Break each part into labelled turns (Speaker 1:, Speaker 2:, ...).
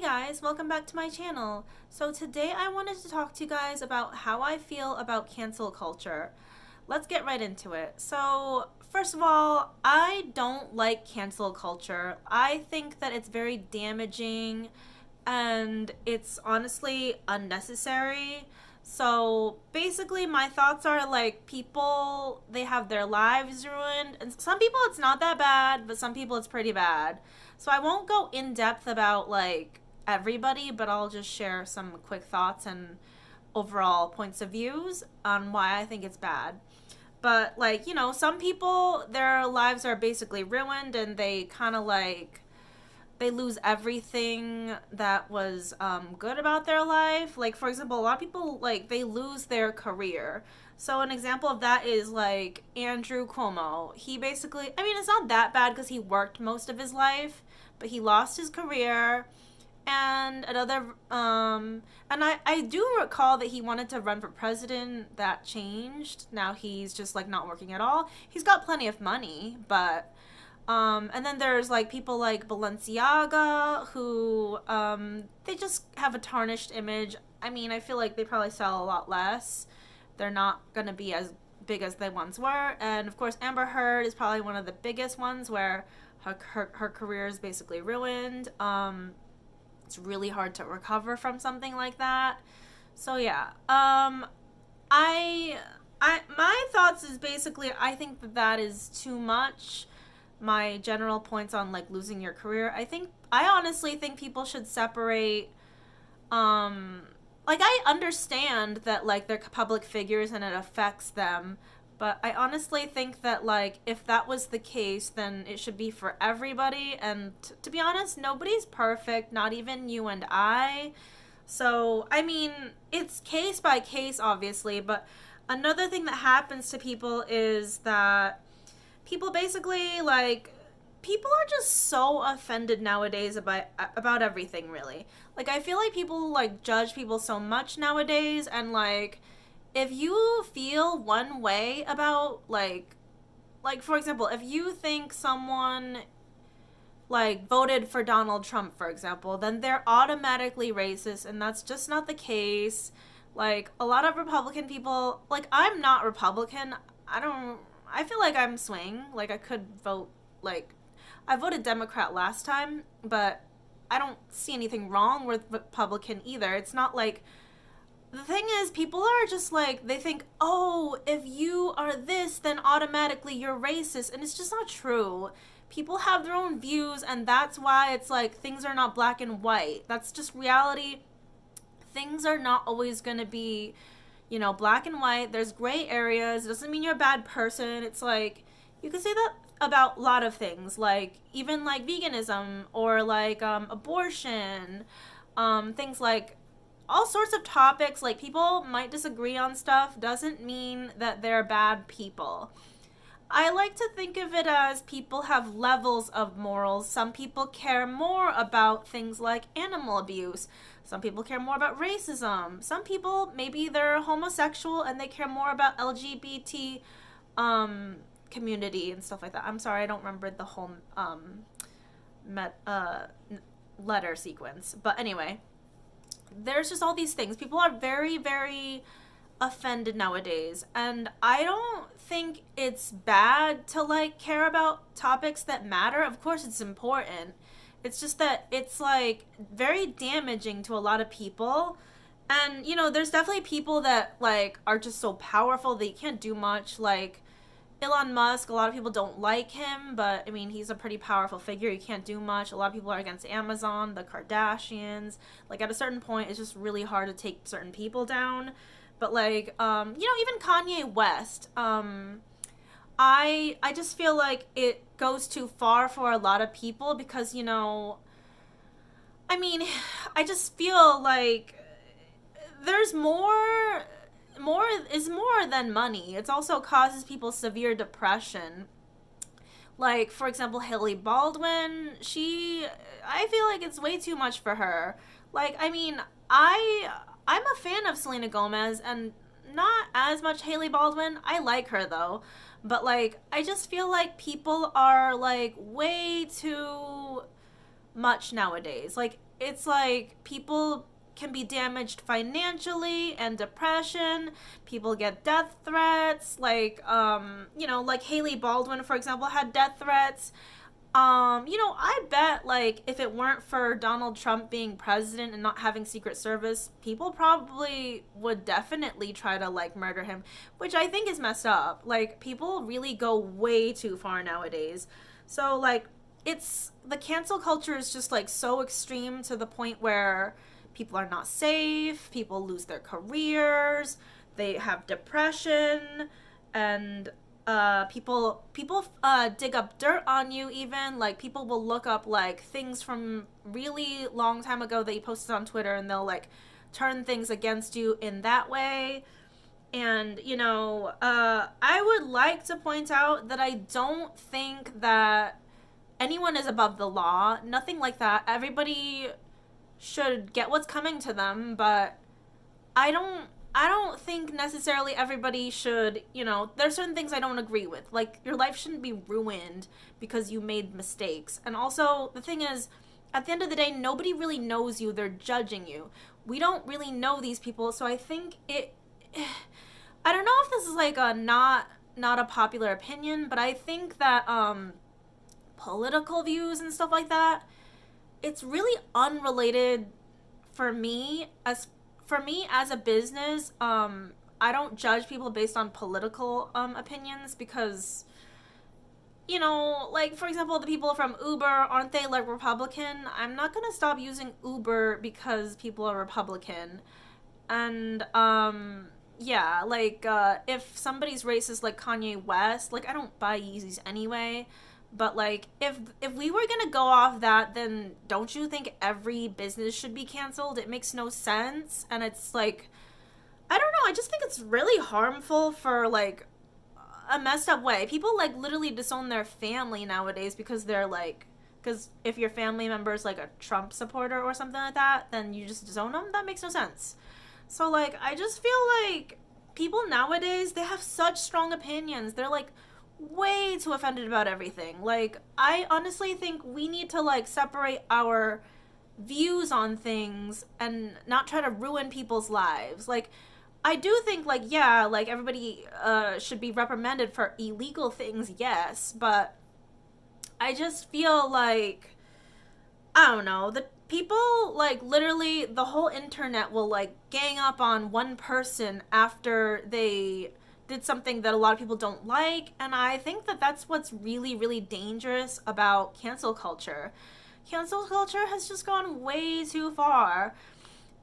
Speaker 1: guys, welcome back to my channel. So today I wanted to talk to you guys about how I feel about cancel culture. Let's get right into it. So first of all, I don't like cancel culture. I think that it's very damaging and it's honestly unnecessary. So basically my thoughts are like people, they have their lives ruined, and some people it's not that bad, but some people it's pretty bad. So I won't go in depth about like everybody, but I'll just share some quick thoughts and overall points of views on why I think it's bad. But like, some people their lives are basically ruined and they kind of like they lose everything that was good about their life. Like, for example, a lot of people, like, they lose their career. So an example of that is, like, Andrew Cuomo. He basically, I mean, it's not that bad because he worked most of his life, but he lost his career. And I do recall that he wanted to run for president. That changed. Now he's just, like, not working at all. He's got plenty of money, but and then there's like people like Balenciaga who they just have a tarnished image. I mean, I feel like they probably sell a lot less. They're not going to be as big as they once were. And of course, Amber Heard is probably one of the biggest ones where her career is basically ruined. It's really hard to recover from something like that. So yeah, my thoughts is basically I think that is too much. My general points on like losing your career, I honestly think people should separate, like I understand that like they're public figures and it affects them, but I honestly think that like if that was the case then it should be for everybody. And to be honest, nobody's perfect, not even you and I. So I mean, it's case by case obviously, but another thing that happens to people is that people basically like people are just so offended nowadays about everything, really. Like I feel like people like judge people so much nowadays, and like if you feel one way about like for example, if you think someone like voted for Donald Trump, for example, then they're automatically racist, and that's just not the case. Like a lot of Republican people, like I'm not Republican. I feel like I'm swing. Like I could vote, like I voted Democrat last time, but I don't see anything wrong with Republican either. It's not like, the thing is people are just like, they think, "Oh, if you are this, then automatically you're racist." And it's just not true. People have their own views, and that's why it's like things are not black and white. That's just reality. Things are not always going to be black and white. There's gray areas. It doesn't mean you're a bad person. It's like, you can say that about a lot of things, like even like veganism or like abortion, things like all sorts of topics. Like people might disagree on stuff, doesn't mean that they're bad people. I like to think of it as people have levels of morals. Some people care more about things like animal abuse. Some people care more about racism. Some people, maybe they're homosexual and they care more about LGBT community and stuff like that. I'm sorry, I don't remember the whole letter sequence. But anyway, there's just all these things. People are very, very offended nowadays, and I don't think it's bad to like care about topics that matter. Of course it's important. It's just that it's like very damaging to a lot of people. And there's definitely people that like are just so powerful they can't do much. Like Elon Musk, a lot of people don't like him, but I mean he's a pretty powerful figure. He can't do much. A lot of people are against Amazon, the Kardashians. Like at a certain point it's just really hard to take certain people down. But like even Kanye West, I just feel like it goes too far for a lot of people because I mean, I just feel like there's more is more than money. It also causes people severe depression. Like for example, Haley Baldwin, I feel like it's way too much for her. Like I mean, I'm a fan of Selena Gomez and not as much Haley Baldwin. I like her though. But like I just feel like people are like way too much nowadays. Like it's like people can be damaged financially and depression. People get death threats. Like Haley Baldwin, for example, had death threats. I bet like if it weren't for Donald Trump being president and not having Secret Service, people probably would definitely try to like murder him, which I think is messed up. Like people really go way too far nowadays. So like it's the cancel culture is just like so extreme to the point where people are not safe, people lose their careers, they have depression, and people dig up dirt on you. Even like people will look up like things from really long time ago that you posted on Twitter, and they'll like turn things against you in that way. And I would like to point out that I don't think that anyone is above the law, nothing like that. Everybody should get what's coming to them, but I don't I don't think necessarily everybody should, there's certain things I don't agree with. Like, your life shouldn't be ruined because you made mistakes. And also, the thing is, at the end of the day, nobody really knows you. They're judging you. We don't really know these people, so I think I don't know if this is like a not a popular opinion, but I think that political views and stuff like that, it's really unrelated for me as a business. I don't judge people based on political opinions because, like, for example, the people from Uber, aren't they like Republican? I'm not gonna stop using Uber because people are Republican. And yeah, like if somebody's racist like Kanye West, like, I don't buy Yeezys anyway. But like if we were gonna go off that, then don't you think every business should be canceled? It makes no sense. And it's like, I don't know, I just think it's really harmful for like a messed up way. People like literally disown their family nowadays because they're like, because if your family member is like a Trump supporter or something like that, then you just disown them. That makes no sense. So like, I just feel like people nowadays, they have such strong opinions. They're like way too offended about everything. Like, I honestly think we need to like separate our views on things and not try to ruin people's lives. Like, I do think like, yeah, like everybody should be reprimanded for illegal things, yes, but I just feel like, I don't know, the people, like, literally the whole internet will like gang up on one person after they did something that a lot of people don't like. And I think that that's what's really, really dangerous about cancel culture. Cancel culture has just gone way too far.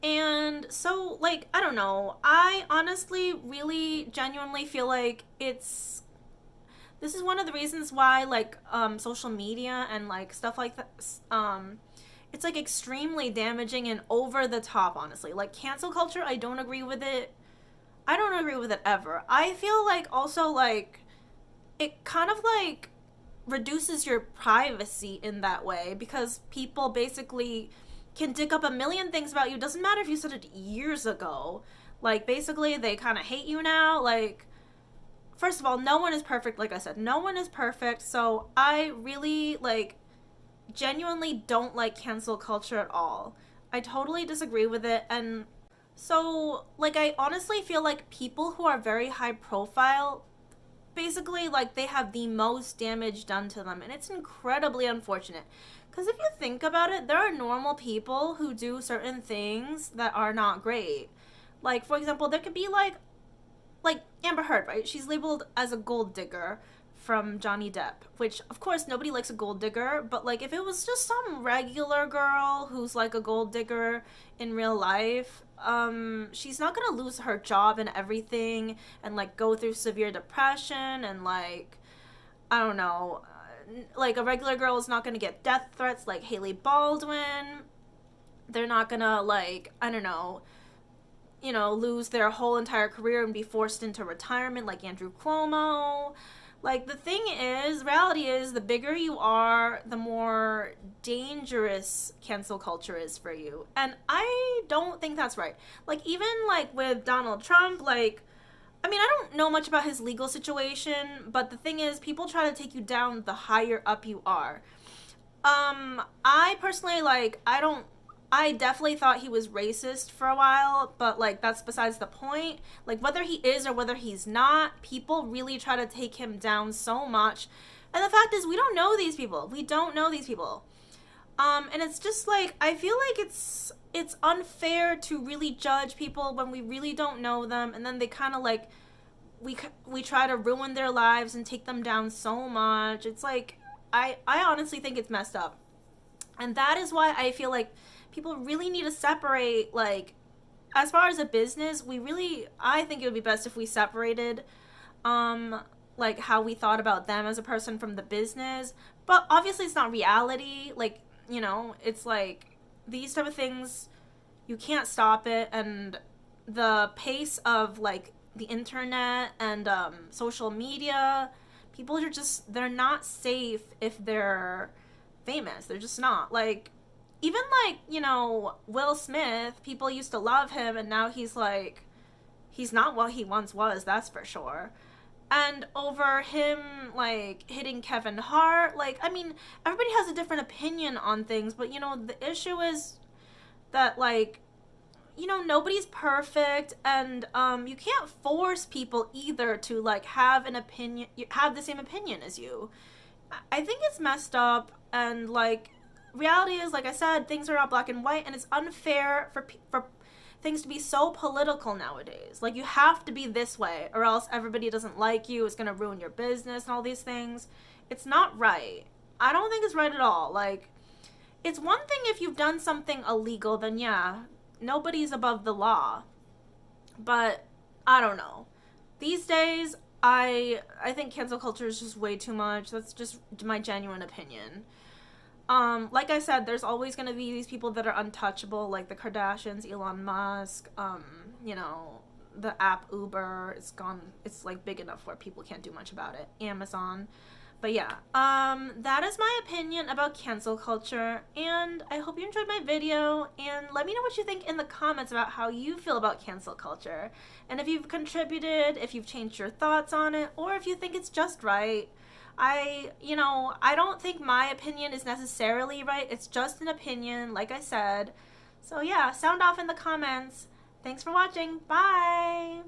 Speaker 1: And so, like, I don't know, I honestly really genuinely feel like this is one of the reasons why like social media and like stuff like that, it's like extremely damaging and over the top. Honestly, like, cancel culture, I don't agree with it. I don't agree with it ever. I feel like also like it kind of like reduces your privacy in that way, because people basically can dig up a million things about you. Doesn't matter if you said it years ago. Like, basically they kind of hate you now. Like, first of all, no one is perfect. Like I said, no one is perfect. So I really like genuinely don't like cancel culture at all. I totally disagree with it. And so, like, I honestly feel like people who are very high profile, basically, like, they have the most damage done to them. And it's incredibly unfortunate. Because if you think about it, there are normal people who do certain things that are not great. Like, for example, there could be, like Amber Heard, right? She's labeled as a gold digger from Johnny Depp, which, of course, nobody likes a gold digger, but like if it was just some regular girl who's like a gold digger in real life, she's not gonna lose her job and everything and like go through severe depression and like, I don't know, like a regular girl is not gonna get death threats like Haley Baldwin. They're not gonna, like, I don't know, lose their whole entire career and be forced into retirement like Andrew Cuomo. Like, the thing is, reality is, the bigger you are, the more dangerous cancel culture is for you. And I don't think that's right. Like, even, like, with Donald Trump, like, I mean, I don't know much about his legal situation, but the thing is, people try to take you down the higher up you are. I personally, like, I don't I definitely thought he was racist for a while, but like that's besides the point. Like whether he is or whether he's not, people really try to take him down so much. And the fact is we don't know these people. We don't know these people. And it's just like I feel like it's unfair to really judge people when we really don't know them, and then they kind of like we try to ruin their lives and take them down so much. It's like I honestly think it's messed up. And that is why I feel like people really need to separate, like, as far as a business, I think it would be best if we separated, like, how we thought about them as a person from the business. But obviously it's not reality. Like, it's like, these type of things, you can't stop it. And the pace of, like, the internet and, social media, people are just, they're not safe if they're famous. They're just not. Like, even like, Will Smith, people used to love him, and now he's like, he's not what he once was, that's for sure. And over him, like, hitting Kevin Hart, like, I mean, everybody has a different opinion on things, but, the issue is that, like, nobody's perfect, and, you can't force people either to, like, have the same opinion as you. I think it's messed up, and, like, reality is, like I said, things are not black and white, and it's unfair for things to be so political nowadays. Like, you have to be this way, or else everybody doesn't like you, it's gonna ruin your business, and all these things. It's not right. I don't think it's right at all. Like, it's one thing if you've done something illegal, then yeah, nobody's above the law. But, I don't know. These days, I think cancel culture is just way too much. That's just my genuine opinion. Like I said, there's always going to be these people that are untouchable, like the Kardashians, Elon Musk, the app Uber. It's like big enough where people can't do much about it. Amazon. But yeah, that is my opinion about cancel culture, and I hope you enjoyed my video, and let me know what you think in the comments about how you feel about cancel culture, and if you've contributed, if you've changed your thoughts on it, or if you think it's just right. I don't think my opinion is necessarily right, it's just an opinion, like I said. So yeah, sound off in the comments. Thanks for watching, bye!